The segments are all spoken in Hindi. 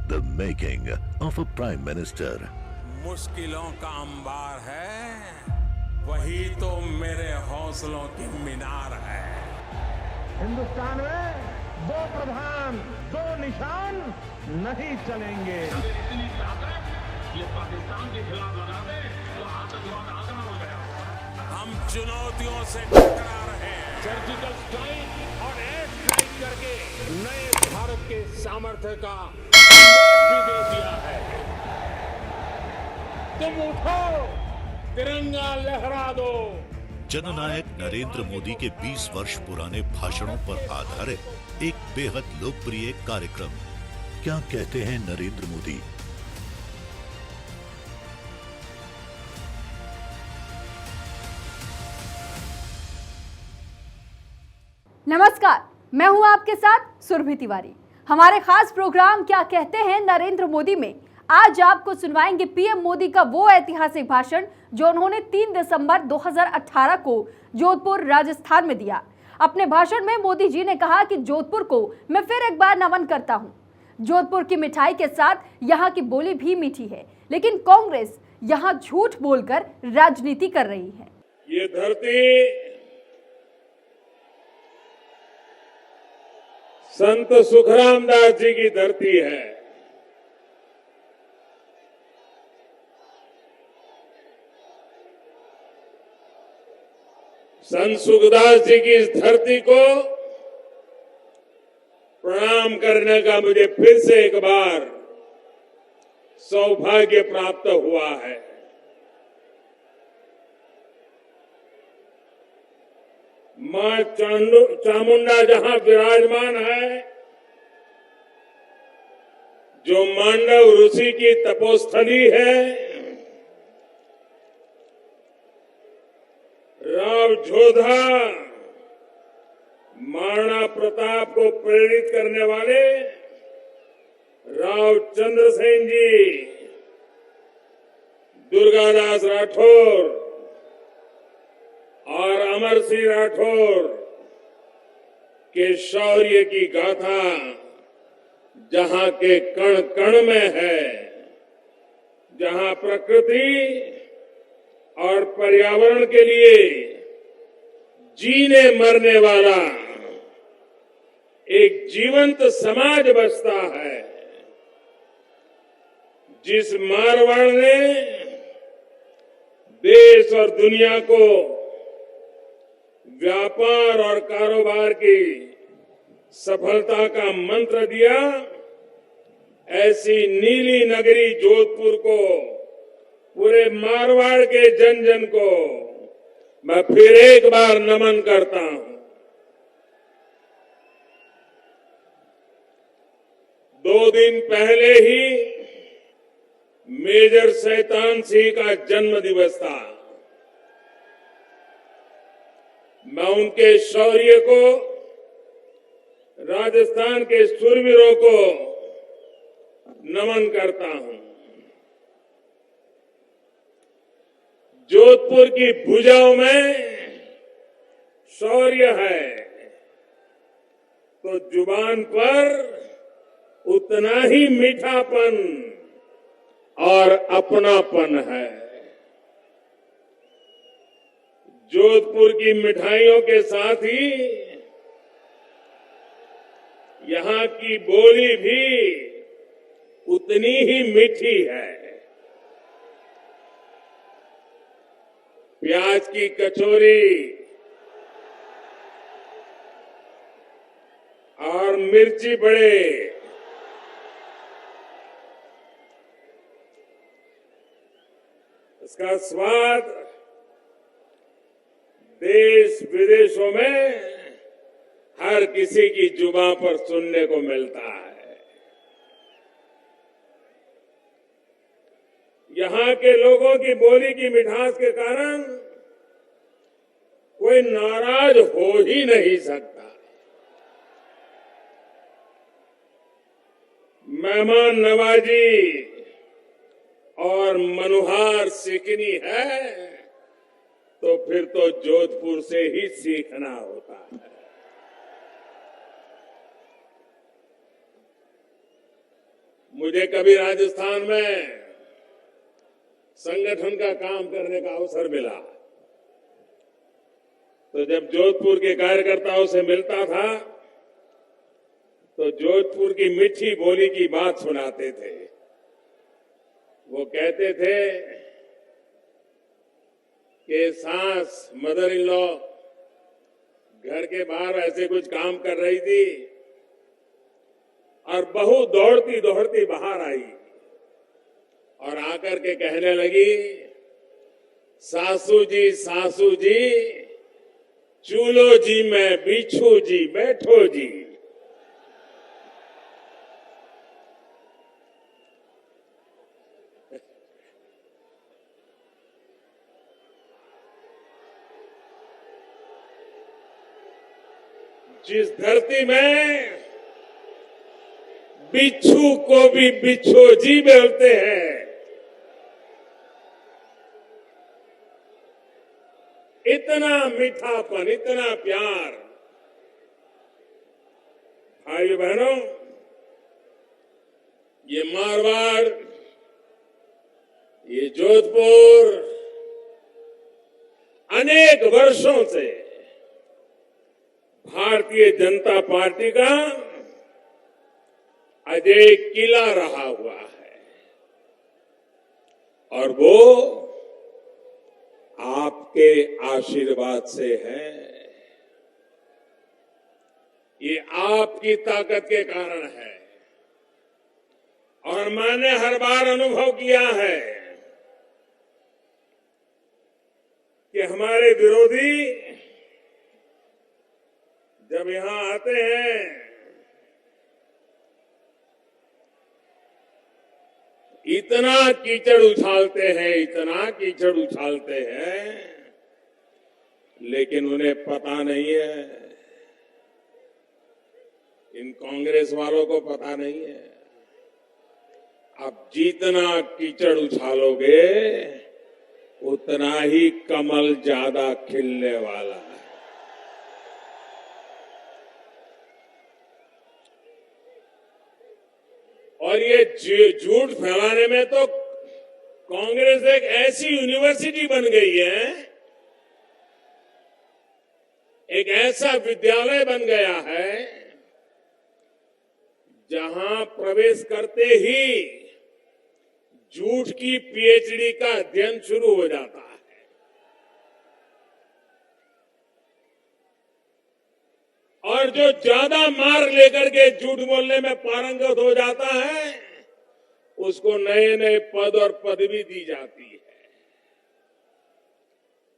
The making of a prime minister. मुश्किलों का अंबार है, वही तो मेरे हौसलों की मीनार है। हिंदुस्तान में दो प्रधान दो निशान नहीं चलेंगे। इतनी ताकत ये पाकिस्तान के खिलाफ लगा दे तो आतंकवाद आसान हो गया। हम चुनौतियों से टकरा रहे हैं। सर्जिकल स्ट्राइक और एयर स्ट्राइक करके नए भारत के सामर्थ्य का संदेश भी दे दिया है। तुम उठो, तिरंगा लहरा दो। जननायक नरेंद्र मोदी के 20 वर्ष पुराने भाषणों पर आधारित एक बेहद लोकप्रिय कार्यक्रम। क्या कहते हैं नरेंद्र मोदी? नमस्कार, मैं हूं आपके साथ सुरभि तिवारी। हमारे खास प्रोग्राम क्या कहते हैं नरेंद्र मोदी में आज आपको सुनवाएंगे पीएम मोदी का वो ऐतिहासिक भाषण जो उन्होंने 3 दिसंबर 2018 को जोधपुर राजस्थान में दिया। अपने भाषण में मोदी जी ने कहा कि जोधपुर को मैं फिर एक बार नमन करता हूं। जोधपुर की मिठाई के साथ यहाँ की बोली भी मीठी है, लेकिन कांग्रेस यहाँ झूठ बोलकर राजनीति कर रही है। ये धरती संत सुखराम दास जी की धरती है। संत सुखदास जी की इस धरती को प्रणाम करने का मुझे फिर से एक बार सौभाग्य प्राप्त हुआ है। मां चामुंडा जहां विराजमान है, जो मांडव ऋषि की तपोस्थली है, राव जोधा महाराणा प्रताप को प्रेरित करने वाले राव चंद्रसेन जी, दुर्गादास राठौर और अमर सिंह राठौर के शौर्य की गाथा जहां के कण कण में है, जहां प्रकृति और पर्यावरण के लिए जीने मरने वाला एक जीवंत समाज बसता है, जिस मारवाड़ ने देश और दुनिया को व्यापार और कारोबार की सफलता का मंत्र दिया, ऐसी नीली नगरी जोधपुर को, पूरे मारवाड़ के जन जन को मैं फिर एक बार नमन करता हूं। 2 दिन पहले ही मेजर शैतान सिंह का जन्म दिवस था। मैं उनके शौर्य को, राजस्थान के शूरवीरों को नमन करता हूं। जोधपुर की भुजाओं में शौर्य है तो जुबान पर उतना ही मीठापन और अपनापन है। जोधपुर की मिठाइयों के साथ ही यहाँ की बोली भी उतनी ही मीठी है। प्याज की कचौरी और मिर्ची बड़े, इसका स्वाद देश विदेशों में हर किसी की जुबान पर सुनने को मिलता है। यहाँ के लोगों की बोली की मिठास के कारण कोई नाराज हो ही नहीं सकता। मेहमान नवाजी और मनुहार सीखनी है तो फिर तो जोधपुर से ही सीखना होता है। मुझे कभी राजस्थान में संगठन का काम करने का अवसर मिला तो जब जोधपुर के कार्यकर्ताओं से मिलता था तो जोधपुर की मीठी बोली की बात सुनाते थे। वो कहते थे कि सास मदर इन लॉ घर के बाहर ऐसे कुछ काम कर रही थी और बहू दौड़ती दौड़ती बाहर आई और आकर के कहने लगी, सासू जी चूलो जी मैं बिच्छू जी बैठो जी। जिस धरती में बिच्छू को भी बिच्छू जी बोलते हैं, इतना मीठापन, इतना प्यार। भाइयों बहनों, ये मारवाड़, ये जोधपुर अनेक वर्षों से भारतीय जनता पार्टी का अजय किला रहा हुआ है और वो आपके आशीर्वाद से है। ये आपकी ताकत के कारण है और मैंने हर बार अनुभव किया है कि हमारे विरोधी जब यहां आते हैं इतना कीचड़ उछालते हैं, इतना कीचड़ उछालते हैं, लेकिन उन्हें पता नहीं है, इन कांग्रेस वालों को पता नहीं है। अब जितना कीचड़ उछालोगे उतना ही कमल ज्यादा खिलने वाला है। और ये झूठ फैलाने में तो कांग्रेस एक ऐसी यूनिवर्सिटी बन गई है, एक ऐसा विद्यालय बन गया है जहां प्रवेश करते ही झूठ की पीएचडी का अध्ययन शुरू हो जाता है। और जो ज्यादा मार्क लेकर के झूठ बोलने में पारंगत हो जाता है उसको नए नए पद और पदवी दी जाती है।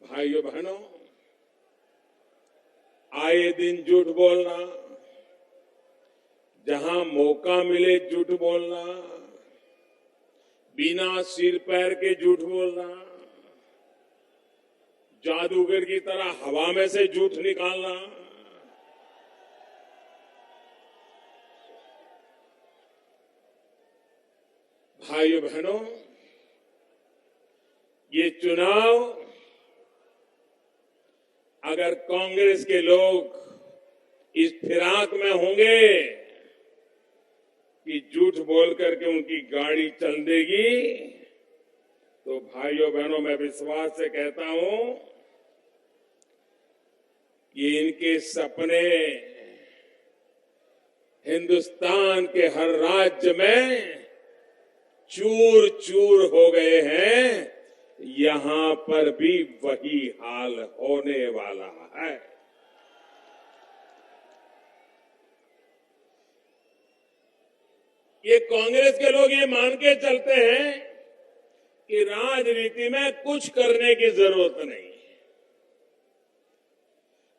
भाइयों बहनों, आए दिन झूठ बोलना, जहां मौका मिले झूठ बोलना, बिना सिर पैर के झूठ बोलना, जादूगर की तरह हवा में से झूठ निकालना, भाइयों बहनों, ये चुनाव अगर कांग्रेस के लोग इस फिराक में होंगे कि झूठ बोल करके उनकी गाड़ी चल देगी, तो भाइयों बहनों, मैं विश्वास से कहता हूं कि इनके सपने हिंदुस्तान के हर राज्य में चूर चूर हो गए हैं। यहां पर भी वही हाल होने वाला है। ये कांग्रेस के लोग ये मान के चलते हैं कि राजनीति में कुछ करने की जरूरत नहीं।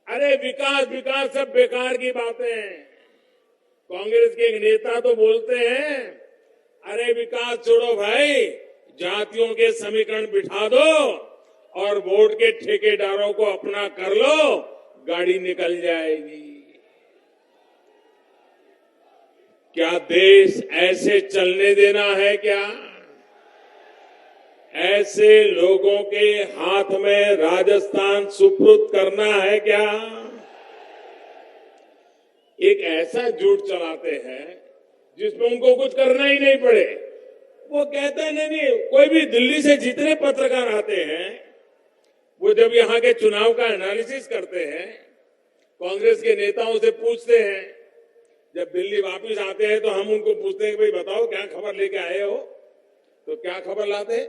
अरे विकास विकास सब बेकार की बातें हैं। कांग्रेस के एक नेता तो बोलते हैं, अरे विकास छोड़ो भाई, जातियों के समीकरण बिठा दो और वोट के ठेकेदारों को अपना कर लो, गाड़ी निकल जाएगी। क्या देश ऐसे चलने देना है? क्या ऐसे लोगों के हाथ में राजस्थान सुपुर्द करना है? क्या एक ऐसा झूठ चलाते हैं जिसमें उनको कुछ करना ही नहीं पड़े। वो कहते हैं नहीं, कोई भी दिल्ली से जितने पत्रकार आते हैं वो जब यहाँ के चुनाव का एनालिसिस करते हैं, कांग्रेस के नेताओं से पूछते हैं, जब दिल्ली वापस आते हैं तो हम उनको पूछते हैं कि भाई बताओ क्या खबर लेके आए हो, तो क्या खबर लाते हैं?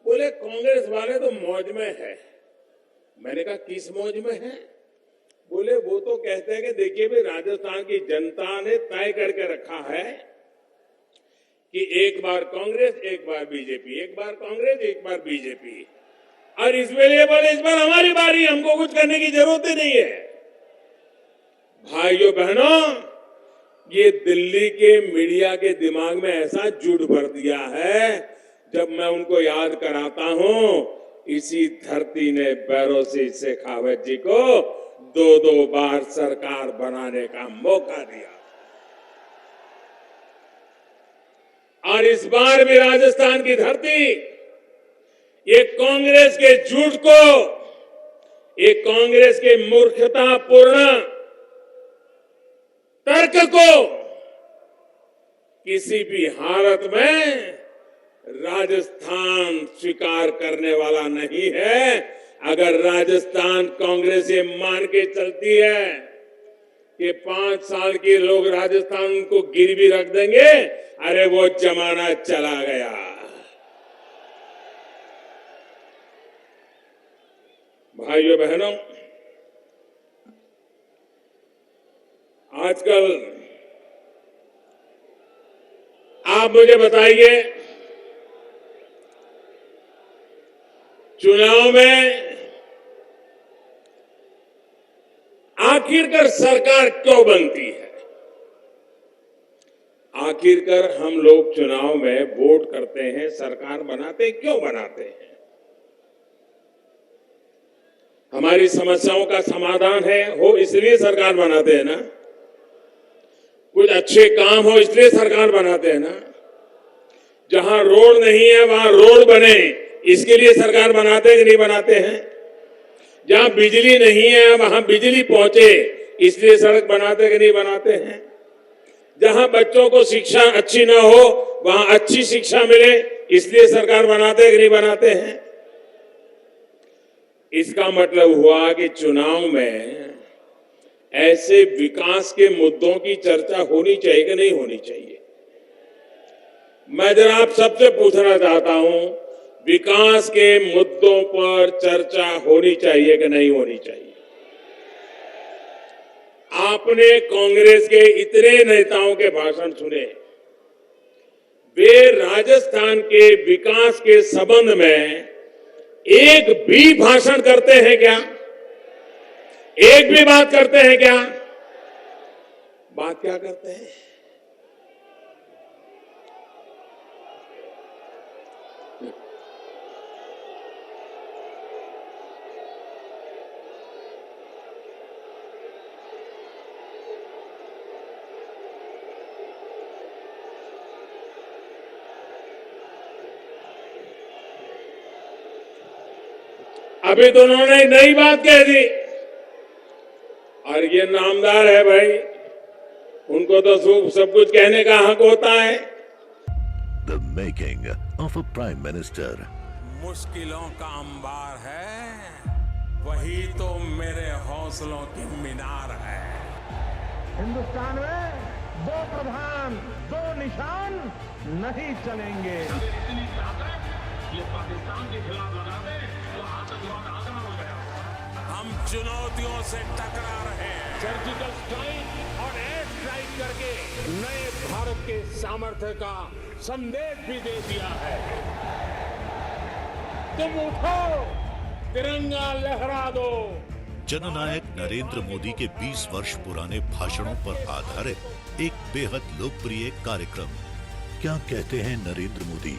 बोले कांग्रेस वाले तो मौज में है। मैंने कहा किस मौज में है? बोले वो तो कहते हैं कि देखिए भाई राजस्थान की जनता ने तय करके रखा है कि एक बार कांग्रेस एक बार बीजेपी, एक बार कांग्रेस एक बार बीजेपी, और इस बार हमारी बारी, हमको कुछ करने की जरूरत ही नहीं है। भाइयों बहनों, ये दिल्ली के मीडिया के दिमाग में ऐसा जुड़ भर दिया है, जब मैं उनको याद कराता हूं, इसी धरती ने बैरोसी शेखावत जी को 2-2 बार सरकार बनाने का मौका दिया, और इस बार भी राजस्थान की धरती ये कांग्रेस के झूठ को, ये कांग्रेस के मूर्खतापूर्ण तर्क को किसी भी हालत में राजस्थान स्वीकार करने वाला नहीं है। अगर राजस्थान कांग्रेस ये मान के चलती है कि 5 साल के लोग राजस्थान को गिरवी रख देंगे, अरे वो जमाना चला गया। भाइयों बहनों, आजकल आप मुझे बताइए, चुनाव में आखिरकार सरकार क्यों बनती है? आखिरकार हम लोग चुनाव में वोट करते हैं, सरकार बनाते हैं, क्यों बनाते हैं? हमारी समस्याओं का समाधान हो इसलिए सरकार बनाते हैं ना, कुछ अच्छे काम हो इसलिए सरकार बनाते हैं ना, जहां रोड नहीं है वहां रोड बने इसके लिए सरकार बनाते हैं कि नहीं बनाते हैं, जहां बिजली नहीं है वहां बिजली पहुंचे इसलिए सड़क बनाते कि नहीं बनाते हैं, जहां बच्चों को शिक्षा अच्छी ना हो वहां अच्छी शिक्षा मिले इसलिए सरकार बनाते कि नहीं बनाते हैं। इसका मतलब हुआ कि चुनाव में ऐसे विकास के मुद्दों की चर्चा होनी चाहिए कि नहीं होनी चाहिए? मैं जरा आप सबसे पूछना चाहता हूं, विकास के मुद्दों पर चर्चा होनी चाहिए कि नहीं होनी चाहिए? आपने कांग्रेस के इतने नेताओं के भाषण सुने, वे राजस्थान के विकास के संबंध में एक भी भाषण करते हैं क्या? एक भी बात करते हैं क्या? बात क्या करते हैं? अभी तो उन्होंने नई बात कह दी, और ये नामदार है भाई, उनको तो सब कुछ कहने का हक होता है। The making of a prime minister. मुश्किलों का अंबार है, वही तो मेरे हौसलों की मीनार है। हिंदुस्तान में 2 प्रधान 2 निशान नहीं चलेंगे। इतनी ताकत ये पाकिस्तान के खिलाफ लगा दे तो आतंकवाद आसान हो गया। हम चुनौतियों से टकरा रहे हैं, सर्जिकल स्ट्राइक और एयर स्ट्राइक करके नए भारत के सामर्थ्य का संदेश भी दे दिया है। तुम उठो, तिरंगा लहरा दो। जननायक नरेंद्र मोदी के 20 वर्ष पुराने भाषणों पर आधारित एक बेहद लोकप्रिय कार्यक्रम क्या कहते हैं नरेंद्र मोदी